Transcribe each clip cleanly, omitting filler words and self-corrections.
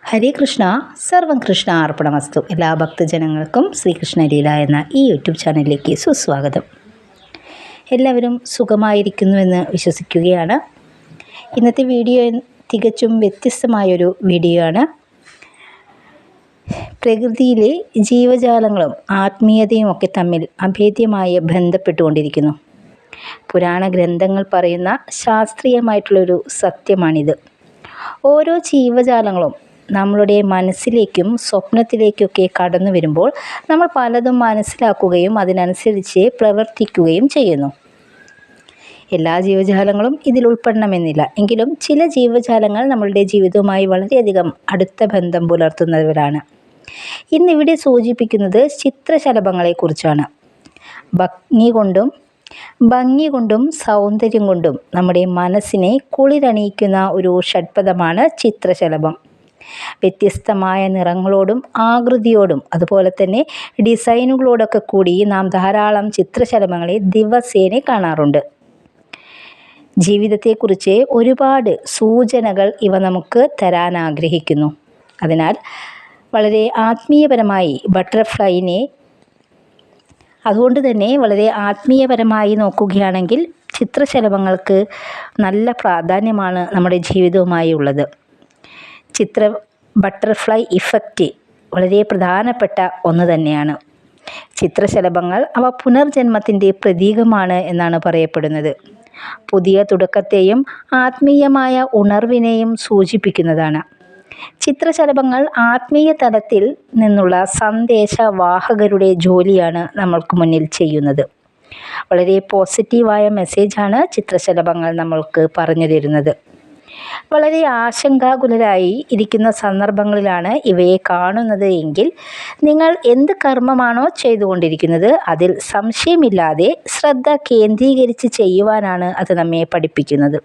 ഹരേ കൃഷ്ണ, സർവം കൃഷ്ണ അർപ്പണമസ്തു. എല്ലാ ഭക്തജനങ്ങൾക്കും ശ്രീകൃഷ്ണ ലീല എന്ന ഈ യൂട്യൂബ് ചാനലിലേക്ക് സുസ്വാഗതം. എല്ലാവരും സുഖമായിരിക്കുന്നുവെന്ന് വിശ്വസിക്കുകയാണ്. ഇന്നത്തെ വീഡിയോ തികച്ചും വ്യത്യസ്തമായൊരു വീഡിയോ ആണ്. പ്രകൃതിയിലെ ജീവജാലങ്ങളും ആത്മീയതയും ഒക്കെ തമ്മിൽ അഭേദ്യമായി ബന്ധപ്പെട്ടുകൊണ്ടിരിക്കുന്നു. പുരാണ ഗ്രന്ഥങ്ങൾ പറയുന്ന ശാസ്ത്രീയമായിട്ടുള്ളൊരു സത്യമാണിത്. ഓരോ ജീവജാലങ്ങളും നമ്മളുടെ മനസ്സിലേക്കും സ്വപ്നത്തിലേക്കൊക്കെ കടന്നു വരുമ്പോൾ നമ്മൾ പലതും മനസ്സിലാക്കുകയും അതിനനുസരിച്ച് പ്രവർത്തിക്കുകയും ചെയ്യുന്നു. എല്ലാ ജീവജാലങ്ങളും ഇതിൽ ഉൾപ്പെടണമെന്നില്ല. എങ്കിലും ചില ജീവജാലങ്ങൾ നമ്മളുടെ ജീവിതവുമായി വളരെയധികം അടുത്ത ബന്ധം പുലർത്തുന്നവരാണ്. ഇന്നിവിടെ സൂചിപ്പിക്കുന്നത് ചിത്രശലഭങ്ങളെക്കുറിച്ചാണ്. ഭംഗി കൊണ്ടും സൗന്ദര്യം കൊണ്ടും നമ്മുടെ മനസ്സിനെ കുളിരണിയിക്കുന്ന ഒരു ഷഡ്പദമാണ് ചിത്രശലഭം. വ്യത്യസ്തമായ നിറങ്ങളോടും ആകൃതിയോടും അതുപോലെ തന്നെ ഡിസൈനുകളോടൊക്കെ കൂടി നാം ധാരാളം ചിത്രശലഭങ്ങളെ ദിവസേന കാണാറുണ്ട്. ജീവിതത്തെക്കുറിച്ച് ഒരുപാട് സൂചനകൾ ഇവ നമുക്ക് തരാൻ ആഗ്രഹിക്കുന്നു. അതിനാൽ വളരെ ആത്മീയപരമായി അതുകൊണ്ട് തന്നെ വളരെ ആത്മീയപരമായി നോക്കുകയാണെങ്കിൽ ചിത്രശലഭങ്ങൾക്ക് നല്ല പ്രാധാന്യമാണ് നമ്മുടെ ജീവിതവുമായി ഉള്ളത്. ബട്ടർഫ്ലൈ ഇഫക്റ്റ് വളരെ പ്രധാനപ്പെട്ട ഒന്ന് തന്നെയാണ്. ചിത്രശലഭങ്ങൾ അവ പുനർജന്മത്തിൻ്റെ പ്രതീകമാണ് എന്നാണ് പറയപ്പെടുന്നത്. പുതിയ തുടക്കത്തെയും ആത്മീയമായ ഉണർവിനെയും സൂചിപ്പിക്കുന്നതാണ്. ചിത്രശലഭങ്ങൾ ആത്മീയ തലത്തിൽ നിന്നുള്ള സന്ദേശവാഹകരുടെ ജോലിയാണ് നമ്മൾക്ക് മുന്നിൽ ചെയ്യുന്നത്. വളരെ പോസിറ്റീവായ മെസ്സേജാണ് ചിത്രശലഭങ്ങൾ നമ്മൾക്ക് പറഞ്ഞു തരുന്നത്. വളരെ ആശങ്കാകുലരായി ഇരിക്കുന്ന സന്ദർഭങ്ങളിലാണ് ഇവയെ കാണുന്നത് എങ്കിൽ നിങ്ങൾ എന്ത് കർമ്മമാണോ ചെയ്തുകൊണ്ടിരിക്കുന്നത് അതിൽ സംശയമില്ലാതെ ശ്രദ്ധ കേന്ദ്രീകരിച്ച് ചെയ്യുവാനാണ് അത് നമ്മെ പഠിപ്പിക്കുന്നത്.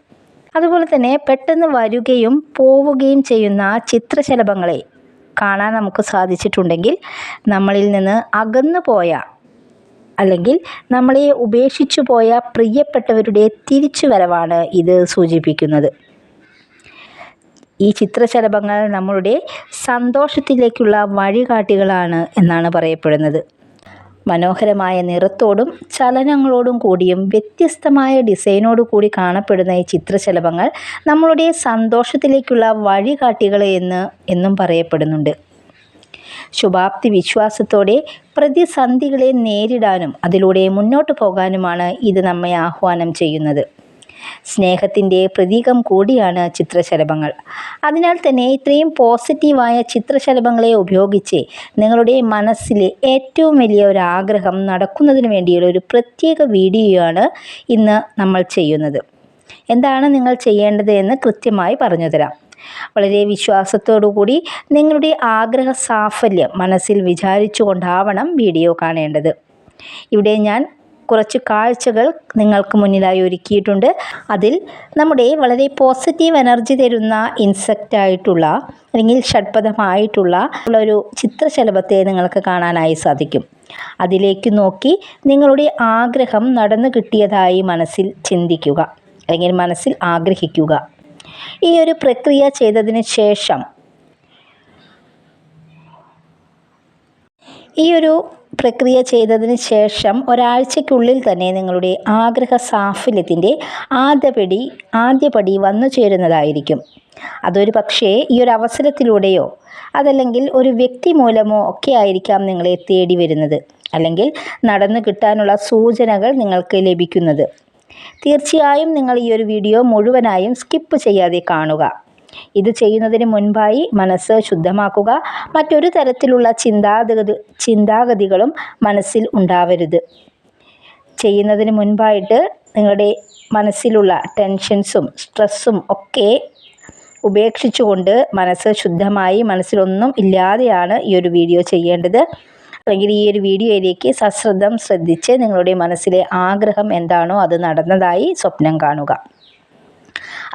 അതുപോലെ തന്നെ പെട്ടെന്ന് വരികയും പോവുകയും ചെയ്യുന്ന ചിത്രശലഭങ്ങളെ കാണാൻ നമുക്ക് സാധിച്ചിട്ടുണ്ടെങ്കിൽ നമ്മളിൽ നിന്ന് അകന്നു പോയ അല്ലെങ്കിൽ നമ്മളെ ഉപേക്ഷിച്ചു പോയ പ്രിയപ്പെട്ടവരുടെ തിരിച്ചുവരവാണ് ഇത് സൂചിപ്പിക്കുന്നത്. ഈ ചിത്രശലഭങ്ങൾ നമ്മളുടെ സന്തോഷത്തിലേക്കുള്ള വഴികാട്ടികളാണ് എന്നാണ് പറയപ്പെടുന്നത്. മനോഹരമായ നിറത്തോടും ചലനങ്ങളോടും കൂടിയും വ്യത്യസ്തമായ ഡിസൈനോടു കൂടി കാണപ്പെടുന്ന ഈ ചിത്രശലഭങ്ങൾ നമ്മളുടെ സന്തോഷത്തിലേക്കുള്ള വഴികാട്ടികൾ എന്നും പറയപ്പെടുന്നുണ്ട്. ശുഭാപ്തി വിശ്വാസത്തോടെ പ്രതിസന്ധികളെ നേരിടാനും അതിലൂടെ മുന്നോട്ട് പോകാനുമാണ് ഇത് നമ്മെ ആഹ്വാനം ചെയ്യുന്നത്. സ്നേഹത്തിൻ്റെ പ്രതീകം കൂടിയാണ് ചിത്രശലഭങ്ങൾ. അതിനാൽ തന്നെ ഇത്രയും പോസിറ്റീവായ ചിത്രശലഭങ്ങളെ ഉപയോഗിച്ച് നിങ്ങളുടെ മനസ്സിലെ ഏറ്റവും വലിയ ഒരു ആഗ്രഹം നടക്കുന്നതിന് വേണ്ടിയുള്ള ഒരു പ്രത്യേക വീഡിയോയാണ് ഇന്ന് നമ്മൾ ചെയ്യുന്നത്. എന്താണ് നിങ്ങൾ ചെയ്യേണ്ടത് എന്ന് കൃത്യമായി പറഞ്ഞു തരാം. വളരെ വിശ്വാസത്തോടു കൂടി നിങ്ങളുടെ ആഗ്രഹ സാഫല്യം മനസ്സിൽ വിചാരിച്ചുകൊണ്ടാവണം വീഡിയോ കാണേണ്ടത്. ഇവിടെ ഞാൻ കുറച്ച് കാഴ്ചകൾ നിങ്ങൾക്ക് മുന്നിലായി ഒരുക്കിയിട്ടുണ്ട്. അതിൽ നമ്മുടെ വളരെ പോസിറ്റീവ് എനർജി തരുന്ന ഇൻസെക്റ്റായിട്ടുള്ള അല്ലെങ്കിൽ ഷഡ്പദമായിട്ടുള്ള ഒരു ചിത്രശലഭത്തെ നിങ്ങൾക്ക് കാണാനായി സാധിക്കും. അതിലേക്ക് നോക്കി നിങ്ങളുടെ ആഗ്രഹം നടന്നു കിട്ടിയതായി മനസ്സിൽ ചിന്തിക്കുക അല്ലെങ്കിൽ മനസ്സിൽ ആഗ്രഹിക്കുക. ഈ ഒരു പ്രക്രിയ ചെയ്തതിന് ശേഷം ഒരാഴ്ചയ്ക്കുള്ളിൽ തന്നെ നിങ്ങളുടെ ആഗ്രഹ സാഫല്യത്തിൻ്റെ ആദ്യപടി വന്നു ചേരുന്നതായിരിക്കും. അതൊരു പക്ഷേ ഈ ഒരു അവസരത്തിലൂടെയോ അതല്ലെങ്കിൽ ഒരു വ്യക്തി മൂലമോ ഒക്കെ ആയിരിക്കാം നിങ്ങളെ തേടി വരുന്നത്, അല്ലെങ്കിൽ നടന്നു കിട്ടാനുള്ള സൂചനകൾ നിങ്ങൾക്ക് ലഭിക്കുന്നത്. തീർച്ചയായും നിങ്ങൾ ഈ ഒരു വീഡിയോ മുഴുവനായും സ്കിപ്പ് ചെയ്യാതെ കാണുക. ഇത് ചെയ്യുന്നതിന് മുൻപായി മനസ്സ് ശുദ്ധമാക്കുക. മറ്റൊരു തരത്തിലുള്ള ചിന്താഗതികളും മനസ്സിൽ ഉണ്ടാവരുത്. ചെയ്യുന്നതിന് മുൻപായിട്ട് നിങ്ങളുടെ മനസ്സിലുള്ള ടെൻഷൻസും സ്ട്രെസ്സും ഒക്കെ ഉപേക്ഷിച്ചുകൊണ്ട് മനസ്സ് ശുദ്ധമായി മനസ്സിലൊന്നും ഇല്ലാതെയാണ് ഈ ഒരു വീഡിയോ ചെയ്യേണ്ടത്. അല്ലെങ്കിൽ ഈ ഒരു വീഡിയോയിലേക്ക് സശ്രദ്ധം ശ്രദ്ധിച്ച് നിങ്ങളുടെ മനസ്സിലെ ആഗ്രഹം എന്താണോ അത് നടന്നതായി സ്വപ്നം കാണുക.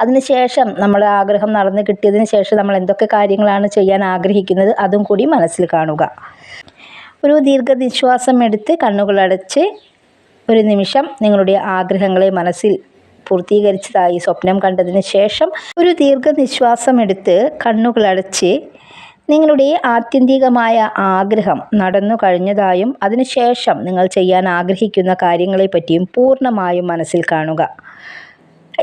അതിനുശേഷം നമ്മൾ ആഗ്രഹം നടന്നു കിട്ടിയതിന് ശേഷം നമ്മൾ എന്തൊക്കെ കാര്യങ്ങളാണ് ചെയ്യാൻ ആഗ്രഹിക്കുന്നത് അതും കൂടി മനസ്സിൽ കാണുക. ഒരു ദീർഘനിശ്വാസം എടുത്ത് കണ്ണുകളടച്ച് ഒരു നിമിഷം നിങ്ങളുടെ ആഗ്രഹങ്ങളെ മനസ്സിൽ പൂർത്തീകരിച്ചതായി സ്വപ്നം കണ്ടതിന് ശേഷം ഒരു ദീർഘനിശ്വാസം എടുത്ത് കണ്ണുകളടച്ച് നിങ്ങളുടെ ആത്യന്തികമായ ആഗ്രഹം നടന്നു കഴിഞ്ഞതായും അതിനുശേഷം നിങ്ങൾ ചെയ്യാൻ ആഗ്രഹിക്കുന്ന കാര്യങ്ങളെപ്പറ്റിയും പൂർണ്ണമായും മനസ്സിൽ കാണുക.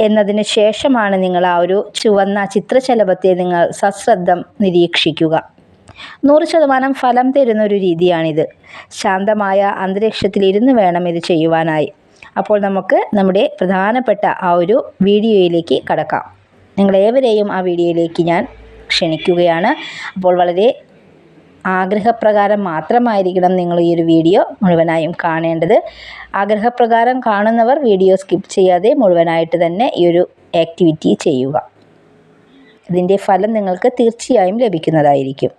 എന്നതിന് ശേഷമാണ് നിങ്ങൾ ആ ഒരു ചുവന്ന ചിത്രശലഭത്തെ നിങ്ങൾ സശ്രദ്ധം നിരീക്ഷിക്കുക. 100% ഫലം തരുന്നൊരു രീതിയാണിത്. ശാന്തമായ അന്തരീക്ഷത്തിലിരുന്ന് വേണം ഇത് ചെയ്യുവാനായി. അപ്പോൾ നമുക്ക് നമ്മുടെ പ്രധാനപ്പെട്ട ആ ഒരു വീഡിയോയിലേക്ക് കടക്കാം. നിങ്ങളേവരെയും ആ വീഡിയോയിലേക്ക് ഞാൻ ക്ഷണിക്കുകയാണ്. അപ്പോൾ വളരെ ആഗ്രഹപ്രകാരം മാത്രമായിരിക്കണം നിങ്ങൾ ഈ ഒരു വീഡിയോ മുഴുവനായും കാണേണ്ടത്. ആഗ്രഹപ്രകാരം കാണുന്നവർ വീഡിയോ സ്കിപ്പ് ചെയ്യാതെ മുഴുവനായിട്ട് തന്നെ ഈ ഒരു ആക്ടിവിറ്റി ചെയ്യുക. ഇതിൻ്റെ ഫലം നിങ്ങൾക്ക് തീർച്ചയായും ലഭിക്കുന്നതായിരിക്കും.